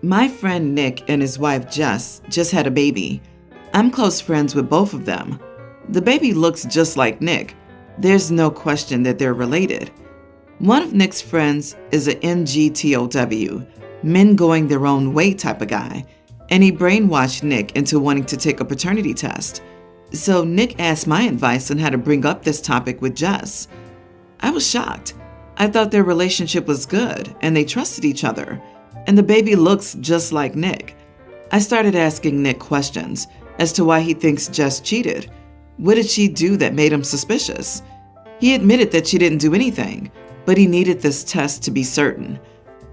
My friend Nick and his wife Jess just had a baby. I'm close friends with both of them. The baby looks just like Nick. There's no question that they're related. One of Nick's friends is a MGTOW, men going their own way type of guy, and he brainwashed Nick into wanting to take a paternity test. So Nick asked my advice on how to bring up this topic with Jess. I was shocked. I thought their relationship was good and they trusted each other, and the baby looks just like Nick. I started asking Nick questions as to why he thinks Jess cheated. What did she do that made him suspicious? He admitted that she didn't do anything, but he needed this test to be certain.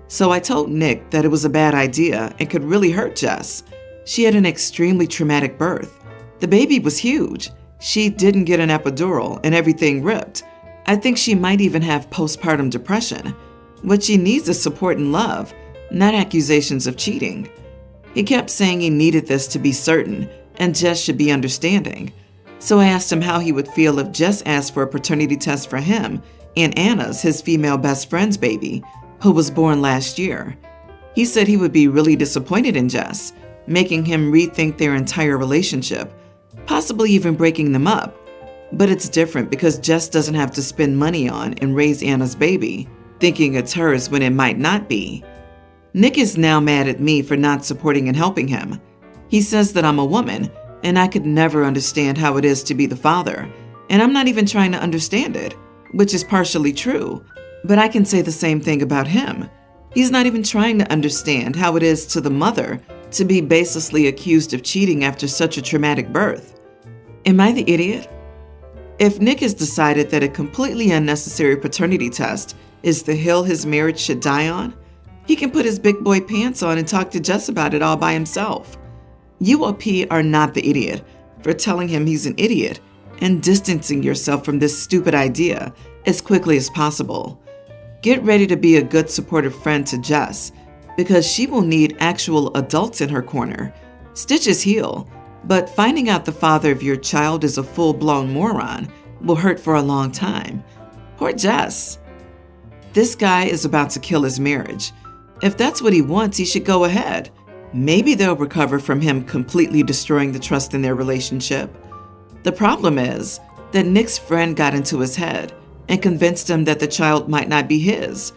So I told Nick that it was a bad idea and could really hurt Jess. She had an extremely traumatic birth. The baby was huge. She didn't get an epidural and everything ripped. I think she might even have postpartum depression. What she needs is support and love, not accusations of cheating. He kept saying he needed this to be certain and Jess should be understanding. So I asked him how he would feel if Jess asked for a paternity test for him and Anna's, his female best friend's baby, who was born last year. He said he would be really disappointed in Jess, making him rethink their entire relationship, possibly even breaking them up. But it's different because Jess doesn't have to spend money on and raise Anna's baby, thinking it's hers when it might not be. Nick is now mad at me for not supporting and helping him. He says that I'm a woman and I could never understand how it is to be the father, and I'm not even trying to understand it, which is partially true, but I can say the same thing about him. He's not even trying to understand how it is to the mother to be baselessly accused of cheating after such a traumatic birth. Am I the idiot? If Nick has decided that a completely unnecessary paternity test is the hill his marriage should die on, he can put his big boy pants on and talk to Jess about it all by himself. You, OP, are not the idiot for telling him he's an idiot and distancing yourself from this stupid idea as quickly as possible. Get ready to be a good supportive friend to Jess because she will need actual adults in her corner. Stitches heal, but finding out the father of your child is a full-blown moron will hurt for a long time. Poor Jess. This guy is about to kill his marriage. If that's what he wants, he should go ahead. Maybe they'll recover from him completely destroying the trust in their relationship. The problem is that Nick's friend got into his head and convinced him that the child might not be his.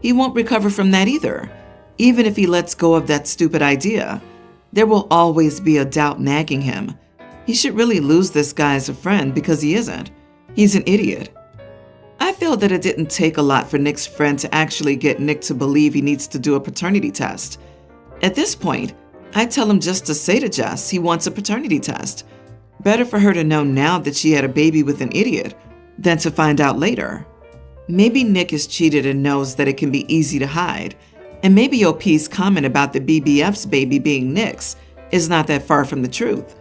He won't recover from that either, even if he lets go of that stupid idea. There will always be a doubt nagging him. He should really lose this guy as a friend because he isn't. He's an idiot. I feel that it didn't take a lot for Nick's friend to actually get Nick to believe he needs to do a paternity test. At this point, I tell him just to say to Jess he wants a paternity test. Better for her to know now that she had a baby with an idiot than to find out later. Maybe Nick is cheated and knows that it can be easy to hide. And maybe OP's comment about the BBF's baby being Nick's is not that far from the truth.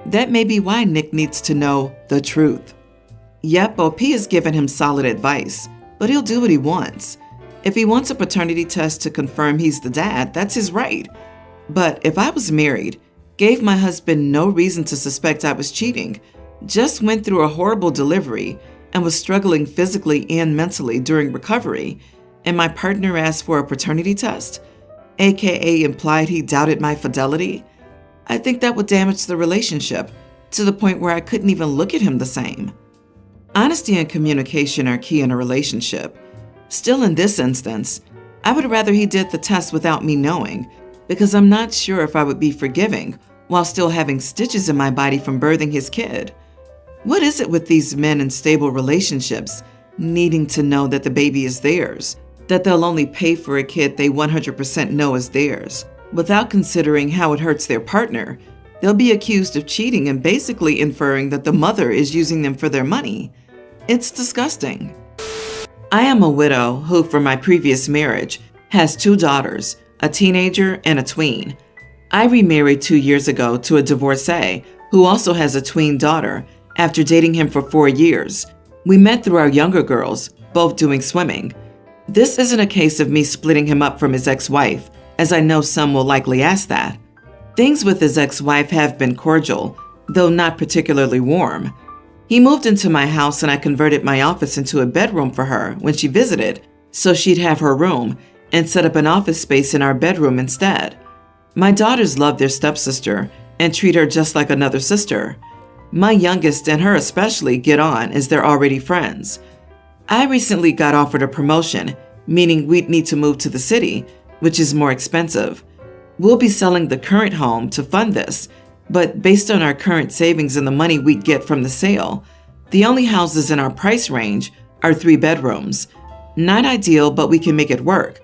That may be why Nick needs to know the truth. Yep, OP has given him solid advice, but he'll do what he wants. If he wants a paternity test to confirm he's the dad, that's his right. But if I was married, gave my husband no reason to suspect I was cheating, just went through a horrible delivery and was struggling physically and mentally during recovery, and my partner asked for a paternity test, aka implied he doubted my fidelity, I think that would damage the relationship to the point where I couldn't even look at him the same. Honesty and communication are key in a relationship. Still, in this instance, I would rather he did the test without me knowing, because I'm not sure if I would be forgiving while still having stitches in my body from birthing his kid. What is it with these men in stable relationships needing to know that the baby is theirs, that they'll only pay for a kid they 100% know is theirs? Without considering how it hurts their partner, they'll be accused of cheating and basically inferring that the mother is using them for their money. It's disgusting. I am a widow who, from my previous marriage, has 2 daughters, a teenager and a tween. I remarried 2 years ago to a divorcee who also has a tween daughter after dating him for 4 years. We met through our younger girls, both doing swimming. This isn't a case of me splitting him up from his ex-wife, as I know some will likely ask that. Things with his ex-wife have been cordial, though not particularly warm. He moved into my house and I converted my office into a bedroom for her when she visited, so she'd have her room, and set up an office space in our bedroom instead. My daughters love their stepsister and treat her just like another sister. My youngest and her especially get on as they're already friends. I recently got offered a promotion, meaning we'd need to move to the city, which is more expensive. We'll be selling the current home to fund this, but based on our current savings and the money we'd get from the sale, the only houses in our price range are 3 bedrooms. Not ideal, but we can make it work.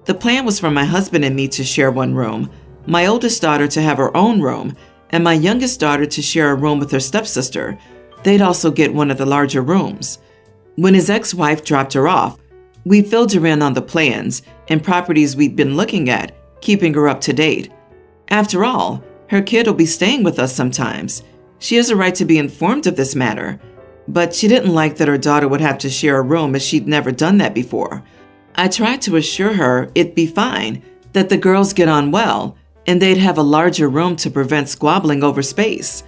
The plan was for my husband and me to share one room, my oldest daughter to have her own room, and my youngest daughter to share a room with her stepsister. They'd also get one of the larger rooms. When his ex-wife dropped her off, we filled her in on the plans and properties we'd been looking at, keeping her up to date. After all, her kid will be staying with us sometimes. She has a right to be informed of this matter. But she didn't like that her daughter would have to share a room as she'd never done that before. I tried to assure her it'd be fine, that the girls get on well, and they'd have a larger room to prevent squabbling over space.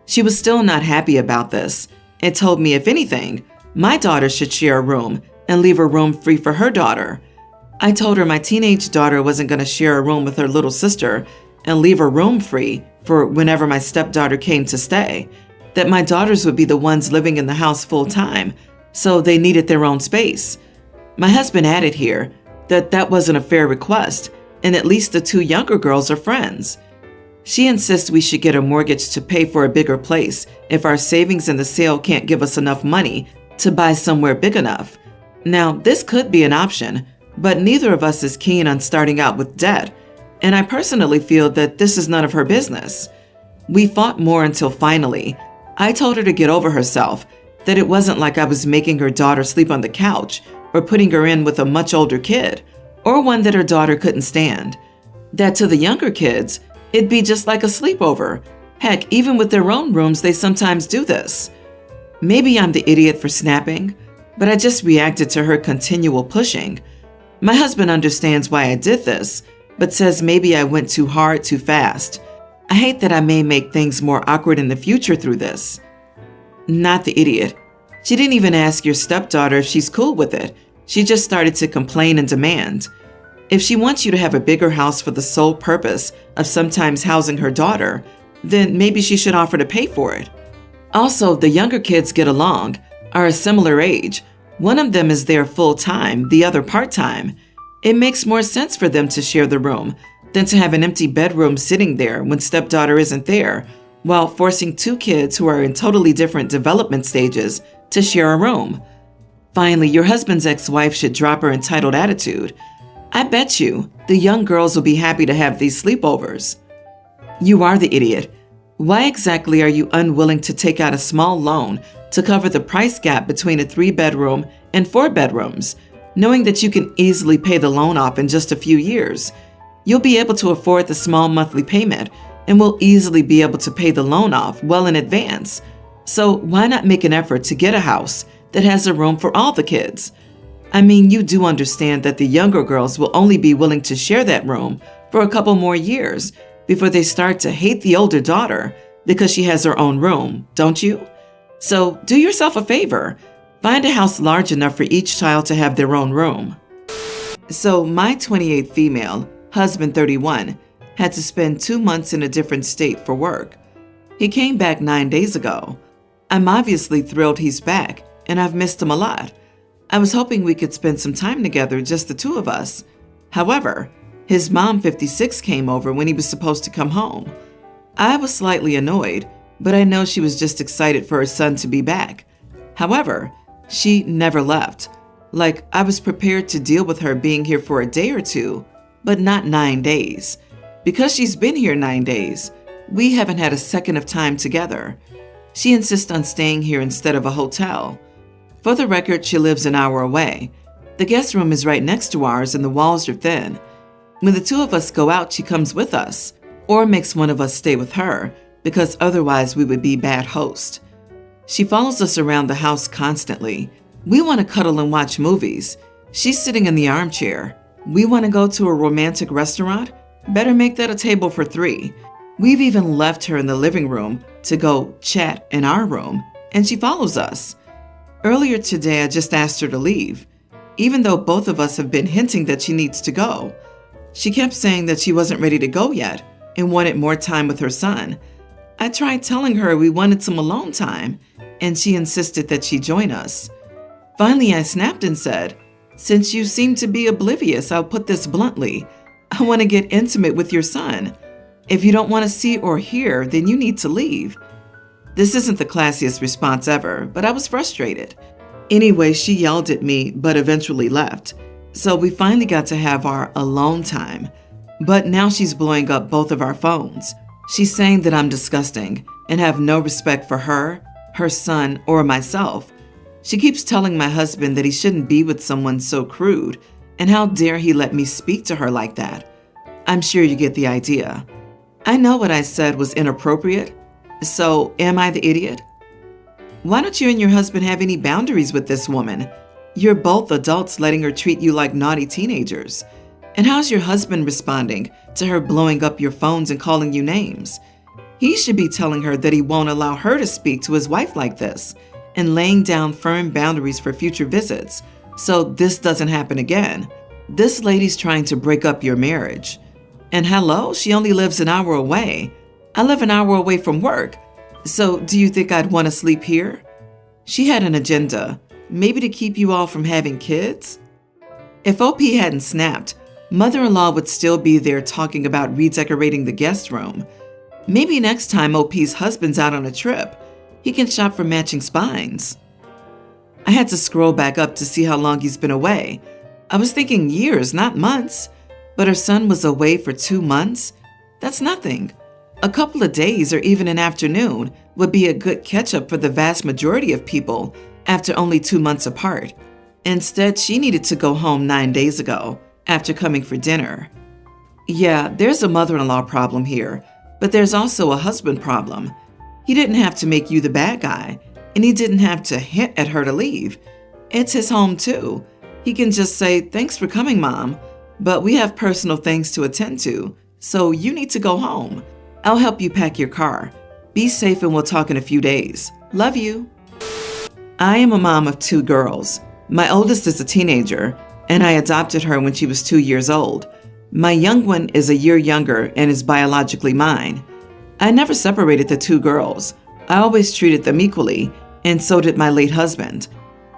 She was still not happy about this and told me, if anything, my daughter should share a room and leave a room free for her daughter. I told her my teenage daughter wasn't going to share a room with her little sister and leave her room free for whenever my stepdaughter came to stay, that my daughters would be the ones living in the house full time, so they needed their own space. My husband added here that that wasn't a fair request, and at least the 2 younger girls are friends. She insists we should get a mortgage to pay for a bigger place if our savings in the sale can't give us enough money to buy somewhere big enough. Now, this could be an option, but neither of us is keen on starting out with debt, and I personally feel that this is none of her business. We fought more until finally, I told her to get over herself, that it wasn't like I was making her daughter sleep on the couch or putting her in with a much older kid, or one that her daughter couldn't stand. That to the younger kids, it'd be just like a sleepover. Heck, even with their own rooms, they sometimes do this. Maybe I'm the idiot for snapping, but I just reacted to her continual pushing. My husband understands why I did this, but says maybe I went too hard too fast. I hate that I may make things more awkward in the future through this. Not the idiot. She didn't even ask your stepdaughter if she's cool with it. She just started to complain and demand. If she wants you to have a bigger house for the sole purpose of sometimes housing her daughter, then maybe she should offer to pay for it. Also, the younger kids get along, are a similar age. One of them is there full-time, the other part-time. It makes more sense for them to share the room than to have an empty bedroom sitting there when stepdaughter isn't there, while forcing 2 kids who are in totally different development stages to share a room. Finally, your husband's ex-wife should drop her entitled attitude. I bet you the young girls will be happy to have these sleepovers. You are the idiot. Why exactly are you unwilling to take out a small loan to cover the price gap between a 3-bedroom and 4 bedrooms, knowing that you can easily pay the loan off in just a few years? You'll be able to afford the small monthly payment and will easily be able to pay the loan off well in advance. So why not make an effort to get a house that has a room for all the kids? I mean, you do understand that the younger girls will only be willing to share that room for a couple more years before they start to hate the older daughter because she has her own room, don't you? So do yourself a favor. Find a house large enough for each child to have their own room. So my 28 female, husband 31, had to spend 2 months in a different state for work. He came back 9 days ago. I'm obviously thrilled he's back, and I've missed him a lot. I was hoping we could spend some time together, just the 2 of us. However, his mom, 56, came over when he was supposed to come home. I was slightly annoyed, but I know she was just excited for her son to be back. However, she never left. Like, I was prepared to deal with her being here for a day or 2, but not 9 days. Because she's been here 9 days, we haven't had a second of time together. She insists on staying here instead of a hotel. For the record, she lives an hour away. The guest room is right next to ours and the walls are thin. When the 2 of us go out, she comes with us, or makes one of us stay with her, because otherwise we would be bad hosts. She follows us around the house constantly. We want to cuddle and watch movies. She's sitting in the armchair. We want to go to a romantic restaurant? Better make that a table for 3. We've even left her in the living room to go chat in our room, and she follows us. Earlier today, I just asked her to leave, even though both of us have been hinting that she needs to go. She kept saying that she wasn't ready to go yet and wanted more time with her son. I tried telling her we wanted some alone time, and she insisted that she join us. Finally, I snapped and said, "Since you seem to be oblivious, I'll put this bluntly. I want to get intimate with your son. If you don't want to see or hear, then you need to leave." This isn't the classiest response ever, but I was frustrated. Anyway, she yelled at me, but eventually left. So we finally got to have our alone time. But now she's blowing up both of our phones. She's saying that I'm disgusting and have no respect for her, her son, or myself. She keeps telling my husband that he shouldn't be with someone so crude, and how dare he let me speak to her like that. I'm sure you get the idea. I know what I said was inappropriate, so am I the idiot? Why don't you and your husband have any boundaries with this woman? You're both adults letting her treat you like naughty teenagers. And how's your husband responding to her blowing up your phones and calling you names? He should be telling her that he won't allow her to speak to his wife like this and laying down firm boundaries for future visits so this doesn't happen again. This lady's trying to break up your marriage. And hello, she only lives an hour away. I live an hour away from work. So do you think I'd want to sleep here? She had an agenda, maybe to keep you all from having kids? If OP hadn't snapped, mother-in-law would still be there talking about redecorating the guest room. Maybe next time OP's husband's out on a trip, he can shop for matching spines. I had to scroll back up to see how long he's been away. I was thinking years, not months. But her son was away for 2 months? That's nothing. A couple of days or even an afternoon would be a good catch-up for the vast majority of people after only 2 months apart. Instead, she needed to go home 9 days ago after coming for dinner. Yeah, there's a mother-in-law problem here, but there's also a husband problem. He didn't have to make you the bad guy, and he didn't have to hint at her to leave. It's his home too. He can just say, "Thanks for coming, Mom, but we have personal things to attend to, so you need to go home. I'll help you pack your car. Be safe and we'll talk in a few days. Love you." I am a mom of 2 girls. My oldest is a teenager, and I adopted her when she was 2 years old. My young one is a year younger and is biologically mine. I never separated the 2 girls. I always treated them equally, and so did my late husband.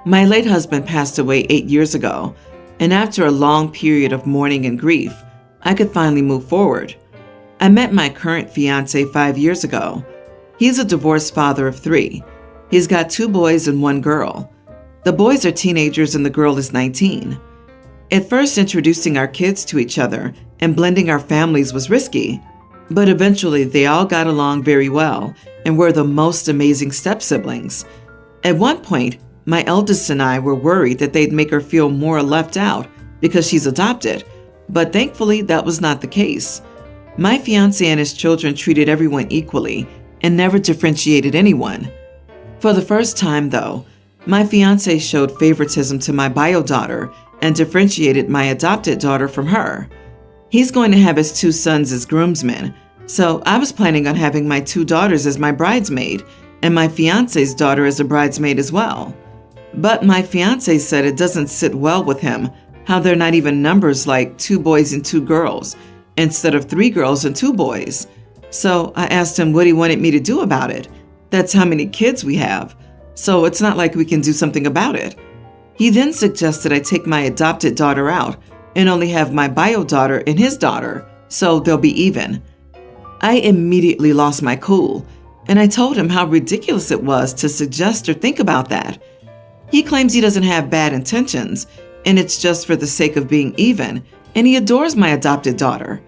My late husband passed away 8 years ago, and after a long period of mourning and grief, I could finally move forward. I met my current fiance 5 years ago. He's a divorced father of 3. He's got 2 boys and 1 girl. The boys are teenagers and the girl is 19. At first, introducing our kids to each other and blending our families was risky, but eventually they all got along very well and were the most amazing step-siblings. At one point, my eldest and I were worried that they'd make her feel more left out because she's adopted, but thankfully that was not the case. My fiancé and his children treated everyone equally and never differentiated anyone. For the first time, though, my fiancé showed favoritism to my bio daughter and differentiated my adopted daughter from her. He's going to have his 2 sons as groomsmen, so I was planning on having my 2 daughters as my bridesmaid and my fiancé's daughter as a bridesmaid as well. But my fiancé said it doesn't sit well with him how they're not even numbers like 2 boys and 2 girls instead of 3 girls and 2 boys. So I asked him what he wanted me to do about it. That's how many kids we have, so it's not like we can do something about it. He then suggested I take my adopted daughter out and only have my bio daughter and his daughter, so they'll be even. I immediately lost my cool, and I told him how ridiculous it was to suggest or think about that. He claims he doesn't have bad intentions, and it's just for the sake of being even, and he adores my adopted daughter.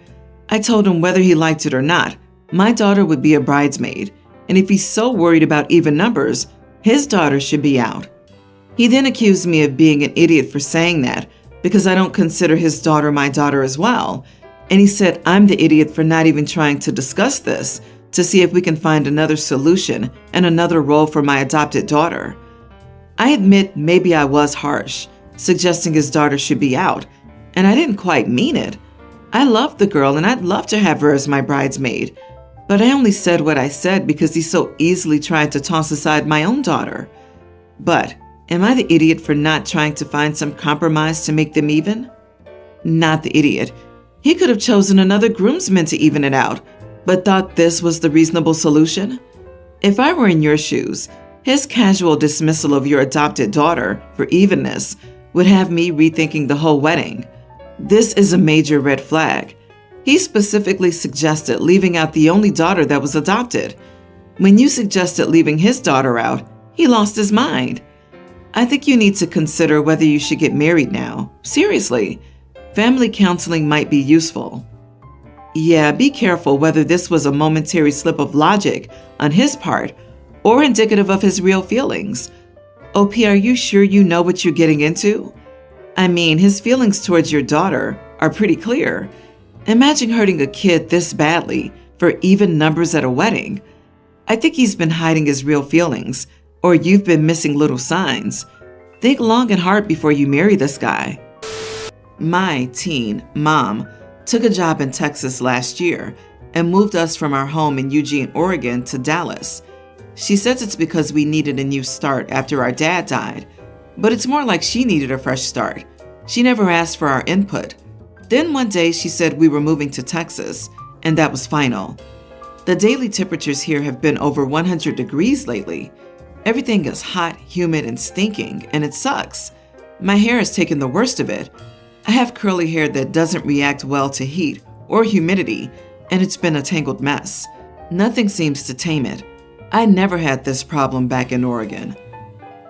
I told him whether he liked it or not, my daughter would be a bridesmaid, and if he's so worried about even numbers, his daughter should be out. He then accused me of being an idiot for saying that because I don't consider his daughter my daughter as well, and he said I'm the idiot for not even trying to discuss this to see if we can find another solution and another role for my adopted daughter. I admit maybe I was harsh, suggesting his daughter should be out, and I didn't quite mean it. I love the girl and I'd love to have her as my bridesmaid, but I only said what I said because he so easily tried to toss aside my own daughter. But am I the idiot for not trying to find some compromise to make them even? Not the idiot. He could have chosen another groomsman to even it out, but thought this was the reasonable solution. If I were in your shoes, his casual dismissal of your adopted daughter for evenness would have me rethinking the whole wedding. This is a major red flag. He specifically suggested leaving out the only daughter that was adopted. When you suggested leaving his daughter out, he lost his mind. I think you need to consider whether you should get married now. Seriously, family counseling might be useful. Yeah, be careful whether this was a momentary slip of logic on his part or indicative of his real feelings. OP, are you sure you know what you're getting into? I mean, his feelings towards your daughter are pretty clear. Imagine hurting a kid this badly for even numbers at a wedding. I think he's been hiding his real feelings, or you've been missing little signs. Think long and hard before you marry this guy. My teen mom took a job in Texas last year and moved us from our home in Eugene, Oregon to Dallas. She says it's because we needed a new start after our dad died, but it's more like she needed a fresh start. She never asked for our input. Then one day she said we were moving to Texas, and that was final. The daily temperatures here have been over 100 degrees lately. Everything is hot, humid, and stinking, and it sucks. My hair has taken the worst of it. I have curly hair that doesn't react well to heat or humidity, and it's been a tangled mess. Nothing seems to tame it. I never had this problem back in Oregon.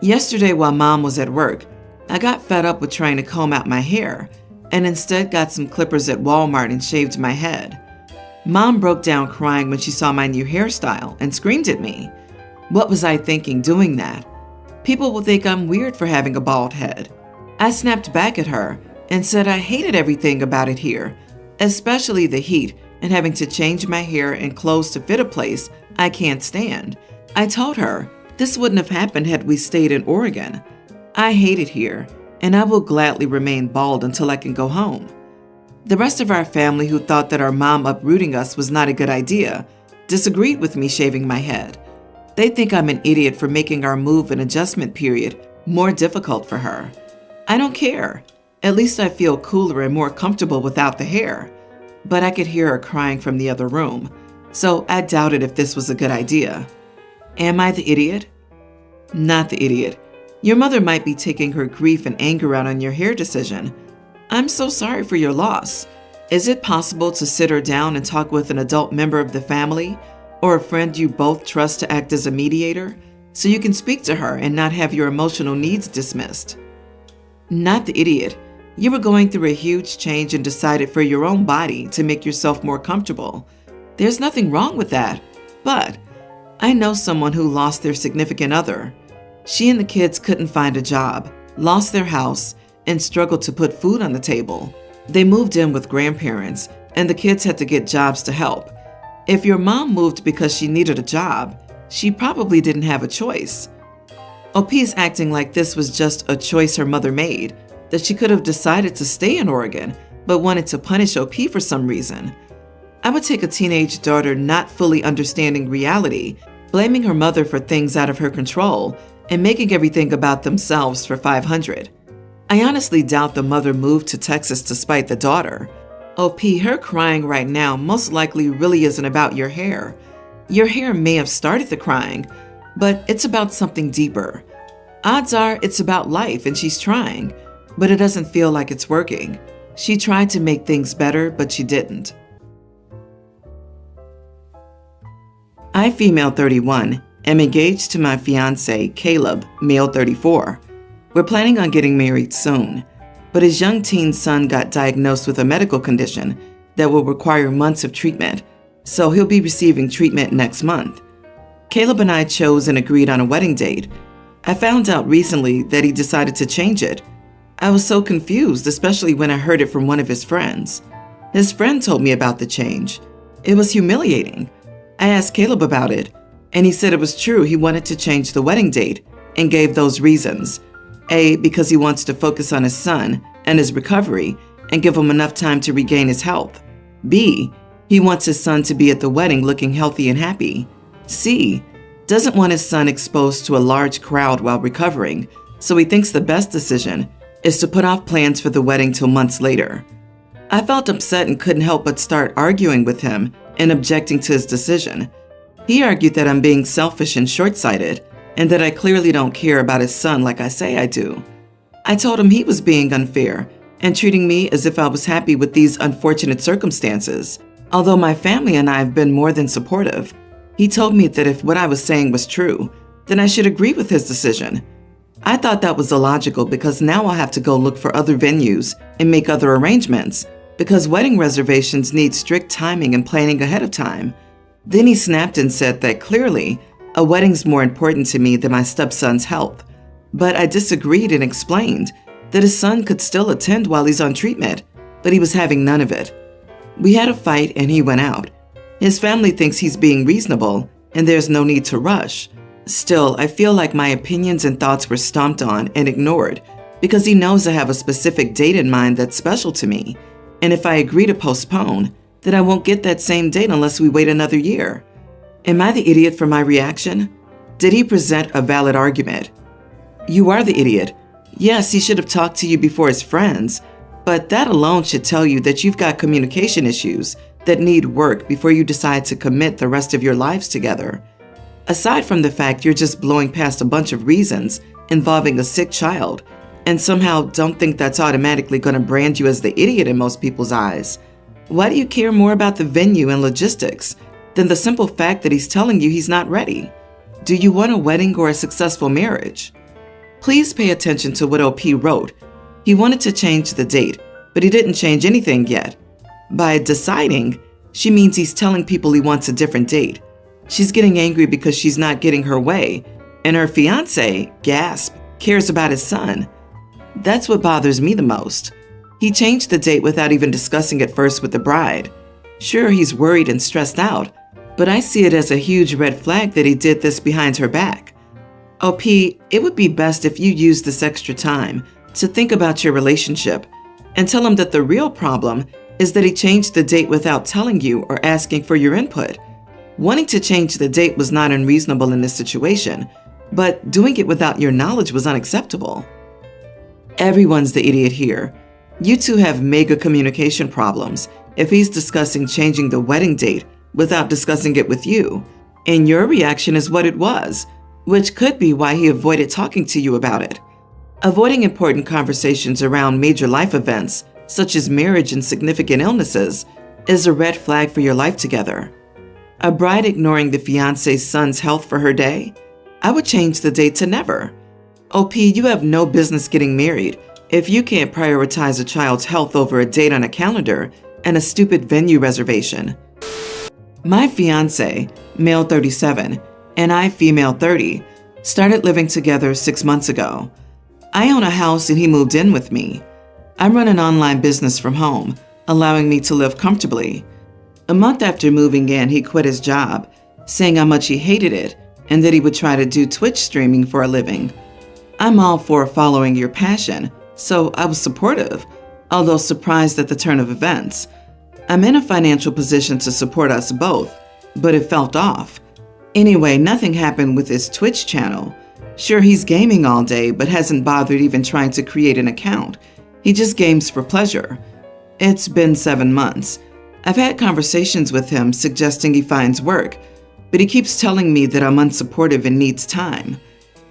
Yesterday while Mom was at work, I got fed up with trying to comb out my hair and instead got some clippers at Walmart and shaved my head. Mom broke down crying when she saw my new hairstyle and screamed at me. What was I thinking doing that? People will think I'm weird for having a bald head. I snapped back at her and said I hated everything about it here, especially the heat and having to change my hair and clothes to fit a place I can't stand. I told her this wouldn't have happened had we stayed in Oregon. I hate it here, and I will gladly remain bald until I can go home. The rest of our family, who thought that our mom uprooting us was not a good idea, disagreed with me shaving my head. They think I'm an idiot for making our move and adjustment period more difficult for her. I don't care. At least I feel cooler and more comfortable without the hair. But I could hear her crying from the other room, so I doubted if this was a good idea. Am I the idiot? Not the idiot. Your mother might be taking her grief and anger out on your hair decision. I'm so sorry for your loss. Is it possible to sit her down and talk with an adult member of the family or a friend you both trust to act as a mediator so you can speak to her and not have your emotional needs dismissed? Not the idiot. You were going through a huge change and decided for your own body to make yourself more comfortable. There's nothing wrong with that, but I know someone who lost their significant other. She and the kids couldn't find a job, lost their house, and struggled to put food on the table. They moved in with grandparents, and the kids had to get jobs to help. If your mom moved because she needed a job, she probably didn't have a choice. OP's acting like this was just a choice her mother made, that she could have decided to stay in Oregon, but wanted to punish OP for some reason. I would take a teenage daughter not fully understanding reality, blaming her mother for things out of her control, and making everything about themselves for 500. I honestly doubt the mother moved to Texas to spite the daughter. OP, her crying right now most likely really isn't about your hair. Your hair may have started the crying, but it's about something deeper. Odds are it's about life and she's trying, but it doesn't feel like it's working. She tried to make things better, but she didn't. I, female 31, am engaged to my fiancé, Caleb, male 34. We're planning on getting married soon, but his young teen son got diagnosed with a medical condition that will require months of treatment, so he'll be receiving treatment next month. Caleb and I chose and agreed on a wedding date. I found out recently that he decided to change it. I was so confused, especially when I heard it from one of his friends. His friend told me about the change. It was humiliating. I asked Caleb about it, and he said it was true he wanted to change the wedding date and gave those reasons. A, because he wants to focus on his son and his recovery and give him enough time to regain his health. B, he wants his son to be at the wedding looking healthy and happy. C, doesn't want his son exposed to a large crowd while recovering, so he thinks the best decision is to put off plans for the wedding till months later. I felt upset and couldn't help but start arguing with him and objecting to his decision. He argued that I'm being selfish and short-sighted, and that I clearly don't care about his son like I say I do. I told him he was being unfair and treating me as if I was happy with these unfortunate circumstances. Although my family and I have been more than supportive, he told me that if what I was saying was true, then I should agree with his decision. I thought that was illogical because now I'll have to go look for other venues and make other arrangements because wedding reservations need strict timing and planning ahead of time. Then he snapped and said that clearly a wedding's more important to me than my stepson's health. But I disagreed and explained that his son could still attend while he's on treatment, but he was having none of it. We had a fight and he went out. His family thinks he's being reasonable and there's no need to rush. Still, I feel like my opinions and thoughts were stomped on and ignored because he knows I have a specific date in mind that's special to me. And if I agree to postpone, then I won't get that same date unless we wait another year. Am I the idiot for my reaction? Did he present a valid argument? You are the idiot. Yes, he should have talked to you before his friends, but that alone should tell you that you've got communication issues that need work before you decide to commit the rest of your lives together. Aside from the fact you're just blowing past a bunch of reasons involving a sick child and somehow don't think that's automatically going to brand you as the idiot in most people's eyes, why do you care more about the venue and logistics than the simple fact that he's telling you he's not ready? Do you want a wedding or a successful marriage? Please pay attention to what OP wrote. He wanted to change the date, but he didn't change anything yet. By deciding, she means he's telling people he wants a different date. She's getting angry because she's not getting her way, and her fiancé, gasp, cares about his son. That's what bothers me the most. He changed the date without even discussing it first with the bride. Sure, he's worried and stressed out, but I see it as a huge red flag that he did this behind her back. OP, it would be best if you use this extra time to think about your relationship and tell him that the real problem is that he changed the date without telling you or asking for your input. Wanting to change the date was not unreasonable in this situation, but doing it without your knowledge was unacceptable. Everyone's the idiot here. You two have mega communication problems if he's discussing changing the wedding date without discussing it with you, and your reaction is what it was, which could be why he avoided talking to you about it. Avoiding important conversations around major life events, such as marriage and significant illnesses, is a red flag for your life together. A bride ignoring the fiancé's son's health for her day? I would change the date to never. OP, you have no business getting married if you can't prioritize a child's health over a date on a calendar and a stupid venue reservation. My fiancé, male 37, and I, female 30, started living together 6 months ago. I own a house and he moved in with me. I run an online business from home, allowing me to live comfortably. A month after moving in, he quit his job, saying how much he hated it and that he would try to do Twitch streaming for a living. I'm all for following your passion, so I was supportive, although surprised at the turn of events. I'm in a financial position to support us both, but it felt off. Anyway, nothing happened with his Twitch channel. Sure, he's gaming all day, but hasn't bothered even trying to create an account. He just games for pleasure. It's been 7 months. I've had conversations with him suggesting he finds work, but he keeps telling me that I'm unsupportive and needs time.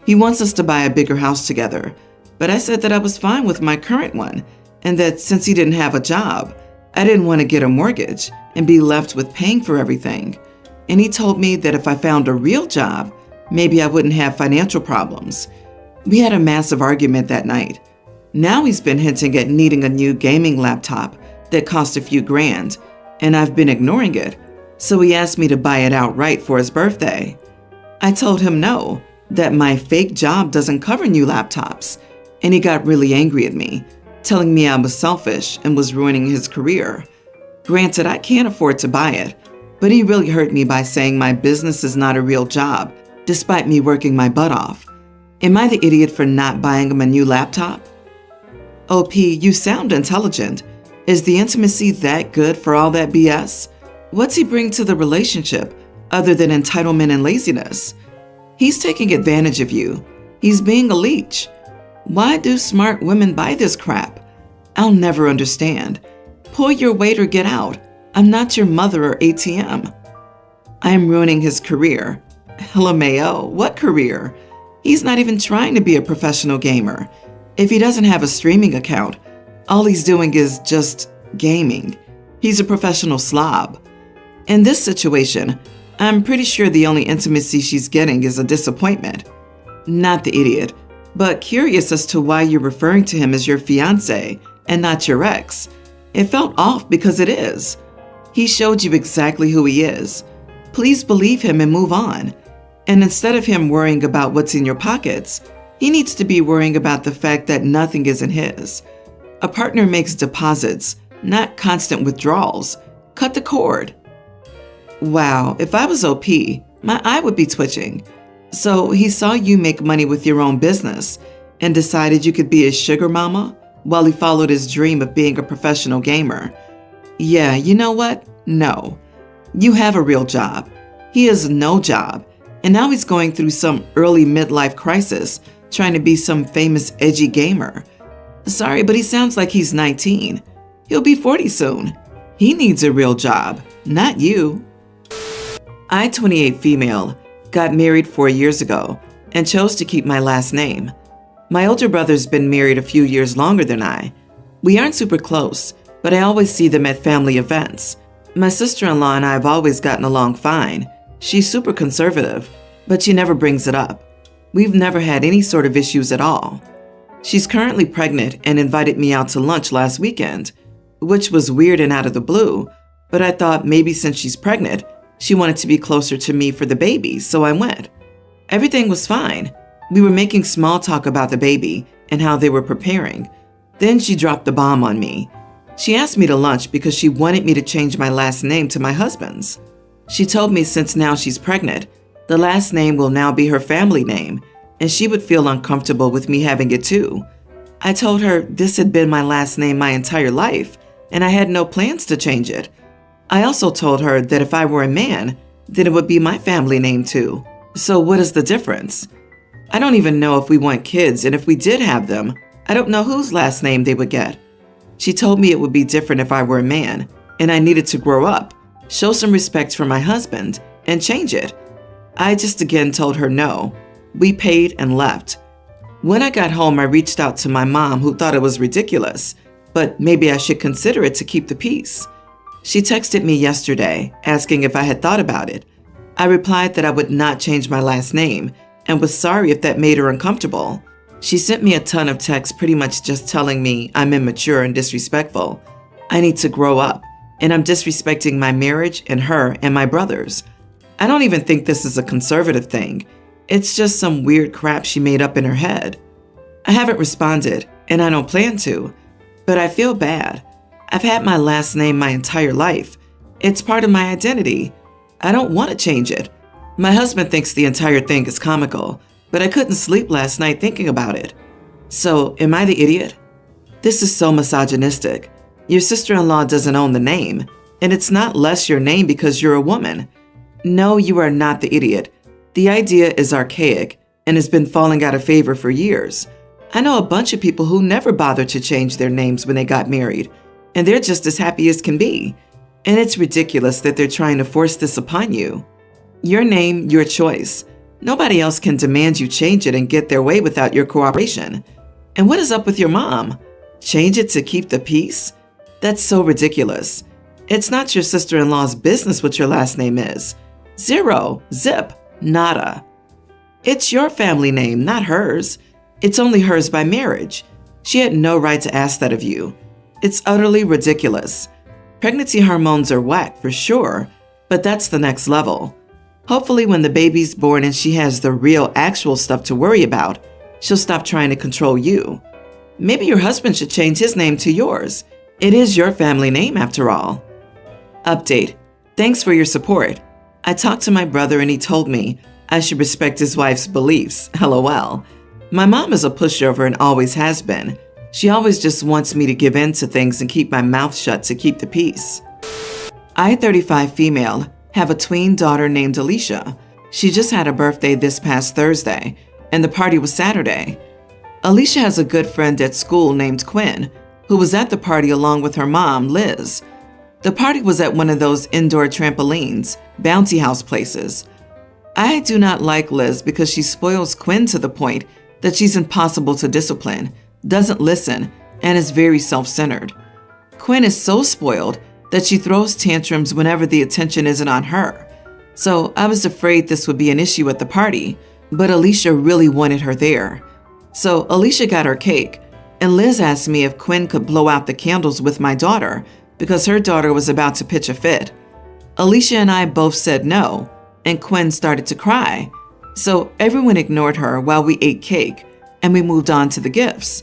He wants us to buy a bigger house together, but I said that I was fine with my current one, and that since he didn't have a job, I didn't want to get a mortgage and be left with paying for everything. And he told me that if I found a real job, maybe I wouldn't have financial problems. We had a massive argument that night. Now he's been hinting at needing a new gaming laptop that cost a few grand, and I've been ignoring it, so he asked me to buy it outright for his birthday. I told him no, that my fake job doesn't cover new laptops, and he got really angry at me, telling me I was selfish and was ruining his career. Granted, I can't afford to buy it, but he really hurt me by saying my business is not a real job, despite me working my butt off. Am I the idiot for not buying him a new laptop? OP, you sound intelligent. Is the intimacy that good for all that BS? What's he bring to the relationship other than entitlement and laziness? He's taking advantage of you. He's being a leech. Why do smart women buy this crap? I'll never understand. Pull your weight or get out. I'm not your mother or ATM. I am ruining his career. LMAO, what career? He's not even trying to be a professional gamer. If he doesn't have a streaming account, all he's doing is just gaming. He's a professional slob. In this situation, I'm pretty sure the only intimacy she's getting is a disappointment. Not the idiot, but curious as to why you're referring to him as your fiancé and not your ex. It felt off because it is. He showed you exactly who he is. Please believe him and move on. And instead of him worrying about what's in your pockets, he needs to be worrying about the fact that nothing isn't his. A partner makes deposits, not constant withdrawals. Cut the cord. Wow, if I was OP, my eye would be twitching. So he saw you make money with your own business and decided you could be his sugar mama while he followed his dream of being a professional gamer. Yeah, you know what? No. You have a real job. He has no job. And now he's going through some early midlife crisis, trying to be some famous edgy gamer. Sorry, but he sounds like he's 19. He'll be 40 soon. He needs a real job, not you. I, 28 female, got married 4 years ago and chose to keep my last name. My older brother's been married a few years longer than I. We aren't super close, but I always see them at family events. My sister-in-law and I have always gotten along fine. She's super conservative, but she never brings it up. We've never had any sort of issues at all. She's currently pregnant and invited me out to lunch last weekend, which was weird and out of the blue, but I thought maybe since she's pregnant, she wanted to be closer to me for the baby, so I went. Everything was fine. We were making small talk about the baby and how they were preparing. Then she dropped the bomb on me. She asked me to lunch because she wanted me to change my last name to my husband's. She told me since now she's pregnant, the last name will now be her family name, and she would feel uncomfortable with me having it too. I told her this had been my last name my entire life, and I had no plans to change it. I also told her that if I were a man, then it would be my family name too. So what is the difference? I don't even know if we want kids, and if we did have them, I don't know whose last name they would get. She told me it would be different if I were a man, and I needed to grow up, show some respect for my husband, and change it. I just again told her no. We paid and left. When I got home, I reached out to my mom, who thought it was ridiculous, but maybe I should consider it to keep the peace. She texted me yesterday, asking if I had thought about it. I replied that I would not change my last name, and was sorry if that made her uncomfortable. She sent me a ton of texts pretty much just telling me I'm immature and disrespectful. I need to grow up, and I'm disrespecting my marriage and her and my brothers. I don't even think this is a conservative thing. It's just some weird crap she made up in her head. I haven't responded, and I don't plan to, but I feel bad. I've had my last name my entire life. It's part of my identity. I don't want to change it. My husband thinks the entire thing is comical, but I couldn't sleep last night thinking about it. So, am I the idiot? This is so misogynistic. Your sister-in-law doesn't own the name, and it's not less your name because you're a woman. No, you are not the idiot. The idea is archaic and has been falling out of favor for years. I know a bunch of people who never bothered to change their names when they got married, and they're just as happy as can be. And it's ridiculous that they're trying to force this upon you. Your name, your choice. Nobody else can demand you change it and get their way without your cooperation. And what is up with your mom? Change it to keep the peace? That's so ridiculous. It's not your sister-in-law's business what your last name is. Zero, zip, nada. It's your family name, not hers. It's only hers by marriage. She had no right to ask that of you. It's utterly ridiculous. Pregnancy hormones are whack for sure, but that's the next level. Hopefully when the baby's born and she has the real actual stuff to worry about, she'll stop trying to control you. Maybe your husband should change his name to yours. It is your family name after all. Update. Thanks for your support. I talked to my brother and he told me I should respect his wife's beliefs. LOL. My mom is a pushover and always has been. She always just wants me to give in to things and keep my mouth shut to keep the peace. I, 35 female, have a tween daughter named Alicia. She just had a birthday this past Thursday, and the party was Saturday. Alicia has a good friend at school named Quinn, who was at the party along with her mom, Liz. The party was at one of those indoor trampolines, bouncy house places. I do not like Liz because she spoils Quinn to the point that she's impossible to discipline, doesn't listen, and is very self-centered. Quinn is so spoiled that she throws tantrums whenever the attention isn't on her. So I was afraid this would be an issue at the party, but Alicia really wanted her there. So Alicia got her cake, and Liz asked me if Quinn could blow out the candles with my daughter because her daughter was about to pitch a fit. Alicia and I both said no, and Quinn started to cry. So everyone ignored her while we ate cake, and we moved on to the gifts.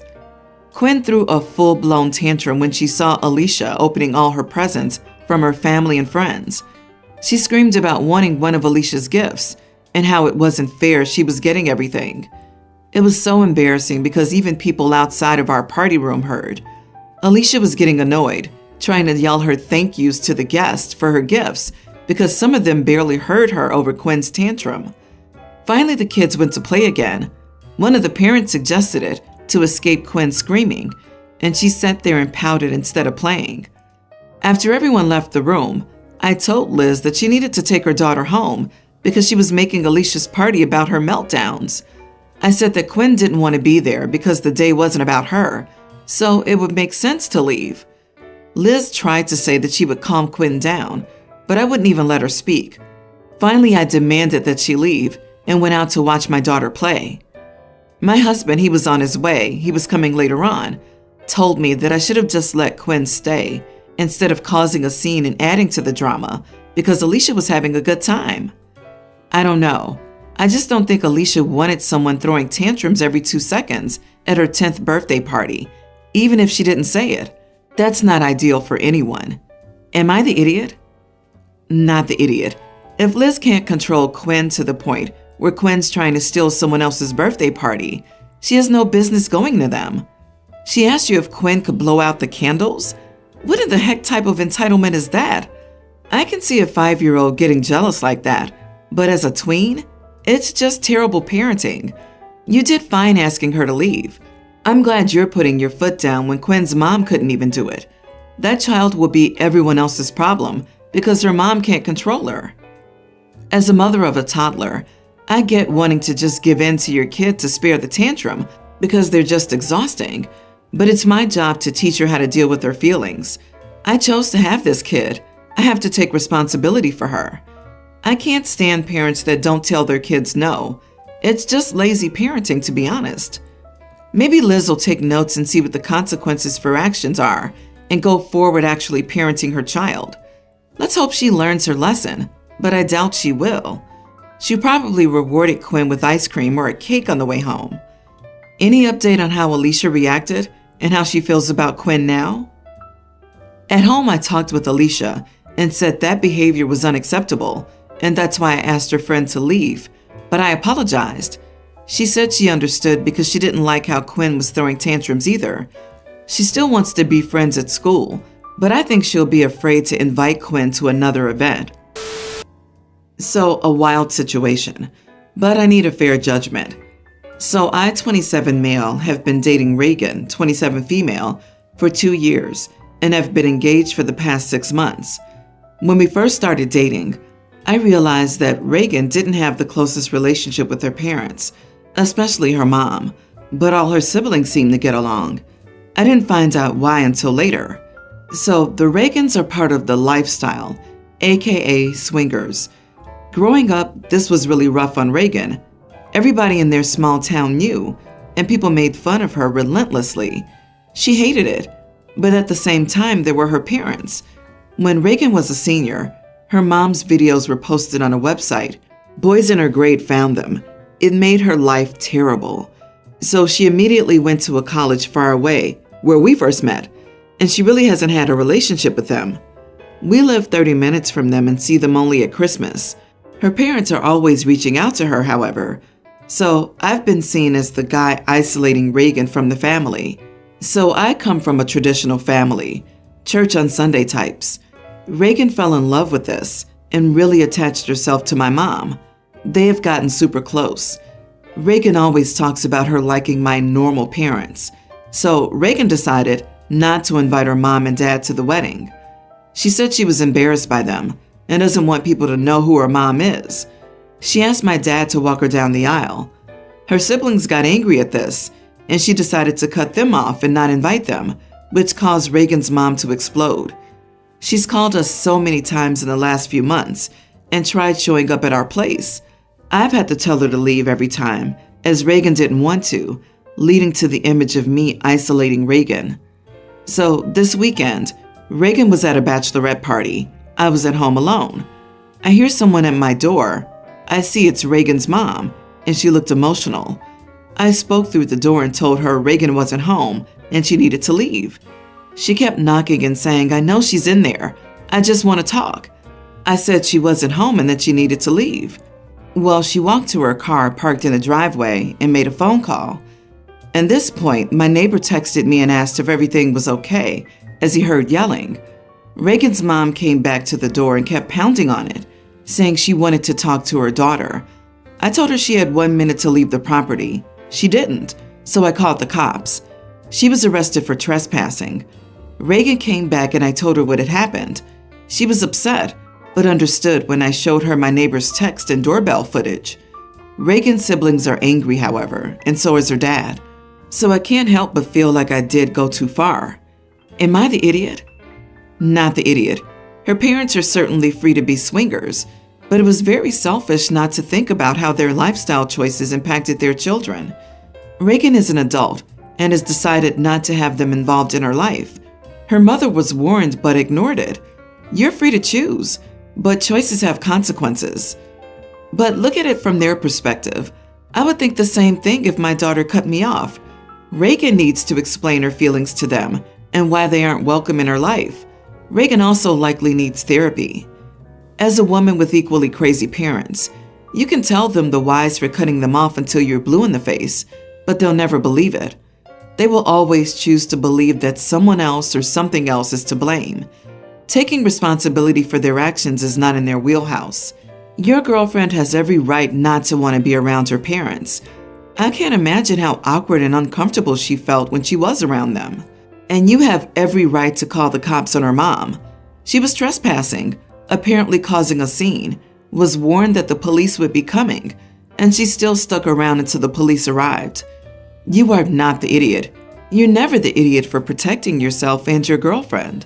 Quinn threw a full-blown tantrum when she saw Alicia opening all her presents from her family and friends. She screamed about wanting one of Alicia's gifts and how it wasn't fair she was getting everything. It was so embarrassing because even people outside of our party room heard. Alicia was getting annoyed, trying to yell her thank yous to the guests for her gifts because some of them barely heard her over Quinn's tantrum. Finally, the kids went to play again. One of the parents suggested it to escape Quinn screaming, and she sat there and pouted instead of playing. After everyone left the room, I told Liz that she needed to take her daughter home because she was making Alicia's party about her meltdowns. I said that Quinn didn't want to be there because the day wasn't about her, so it would make sense to leave. Liz tried to say that she would calm Quinn down, but I wouldn't even let her speak. Finally, I demanded that she leave and went out to watch my daughter play. My husband, he was on his way, he was coming later on, told me that I should have just let Quinn stay instead of causing a scene and adding to the drama because Alicia was having a good time. I don't know. I just don't think Alicia wanted someone throwing tantrums every 2 seconds at her 10th birthday party, even if she didn't say it. That's not ideal for anyone. Am I the idiot? Not the idiot. If Liz can't control Quinn to the point where Quinn's trying to steal someone else's birthday party, she has no business going to them. She asked you if Quinn could blow out the candles? What in the heck type of entitlement is that? I can see a 5-year-old getting jealous like that, but as a tween, it's just terrible parenting. You did fine asking her to leave. I'm glad you're putting your foot down when Quinn's mom couldn't even do it. That child will be everyone else's problem because her mom can't control her. As a mother of a toddler, I get wanting to just give in to your kid to spare the tantrum because they're just exhausting, but it's my job to teach her how to deal with her feelings. I chose to have this kid. I have to take responsibility for her. I can't stand parents that don't tell their kids no. It's just lazy parenting, to be honest. Maybe Liz will take notes and see what the consequences for actions are and go forward actually parenting her child. Let's hope she learns her lesson, but I doubt she will. She probably rewarded Quinn with ice cream or a cake on the way home. Any update on how Alicia reacted and how she feels about Quinn now? At home, I talked with Alicia and said that behavior was unacceptable, and that's why I asked her friend to leave, but I apologized. She said she understood because she didn't like how Quinn was throwing tantrums either. She still wants to be friends at school, but I think she'll be afraid to invite Quinn to another event. So, a wild situation, but I need a fair judgment. So I, 27 male, have been dating Reagan, 27 female, for 2 years and have been engaged for the past 6 months. When we first started dating, I realized that Reagan didn't have the closest relationship with her parents, especially her mom, but all her siblings seemed to get along. I didn't find out why until later. So the Reagans are part of the lifestyle, aka swingers. Growing up, this was really rough on Reagan. Everybody in their small town knew, and people made fun of her relentlessly. She hated it, but at the same time, there were her parents. When Reagan was a senior, her mom's videos were posted on a website. Boys in her grade found them. It made her life terrible. So she immediately went to a college far away, where we first met, and she really hasn't had a relationship with them. We live 30 minutes from them and see them only at Christmas. Her parents are always reaching out to her, however. So I've been seen as the guy isolating Reagan from the family. So I come from a traditional family, church on Sunday types. Reagan fell in love with this and really attached herself to my mom. They have gotten super close. Reagan always talks about her liking my normal parents. So Reagan decided not to invite her mom and dad to the wedding. She said she was embarrassed by them and doesn't want people to know who her mom is. She asked my dad to walk her down the aisle. Her siblings got angry at this, and she decided to cut them off and not invite them, which caused Reagan's mom to explode. She's called us so many times in the last few months and tried showing up at our place. I've had to tell her to leave every time, as Reagan didn't want to, leading to the image of me isolating Reagan. So this weekend, Reagan was at a bachelorette party. I was at home alone. I hear someone at my door. I see it's Reagan's mom, and she looked emotional. I spoke through the door and told her Reagan wasn't home and she needed to leave. She kept knocking and saying, "I know she's in there. I just want to talk." I said she wasn't home and that she needed to leave. Well, she walked to her car parked in the driveway and made a phone call. At this point, my neighbor texted me and asked if everything was okay, as he heard yelling. Reagan's mom came back to the door and kept pounding on it, saying she wanted to talk to her daughter. I told her she had 1 minute to leave the property. She didn't, so I called the cops. She was arrested for trespassing. Reagan came back and I told her what had happened. She was upset, but understood when I showed her my neighbor's text and doorbell footage. Reagan's siblings are angry, however, and so is her dad. So I can't help but feel like I did go too far. Am I the idiot? Not the idiot. Her parents are certainly free to be swingers, but it was very selfish not to think about how their lifestyle choices impacted their children. Reagan is an adult and has decided not to have them involved in her life. Her mother was warned but ignored it. You're free to choose, but choices have consequences. But look at it from their perspective. I would think the same thing if my daughter cut me off. Reagan needs to explain her feelings to them and why they aren't welcome in her life. Reagan also likely needs therapy. As a woman with equally crazy parents, you can tell them the whys for cutting them off until you're blue in the face, but they'll never believe it. They will always choose to believe that someone else or something else is to blame. Taking responsibility for their actions is not in their wheelhouse. Your girlfriend has every right not to want to be around her parents. I can't imagine how awkward and uncomfortable she felt when she was around them. And you have every right to call the cops on her mom. She was trespassing, apparently causing a scene, was warned that the police would be coming, and she still stuck around until the police arrived. You are not the idiot. You're never the idiot for protecting yourself and your girlfriend.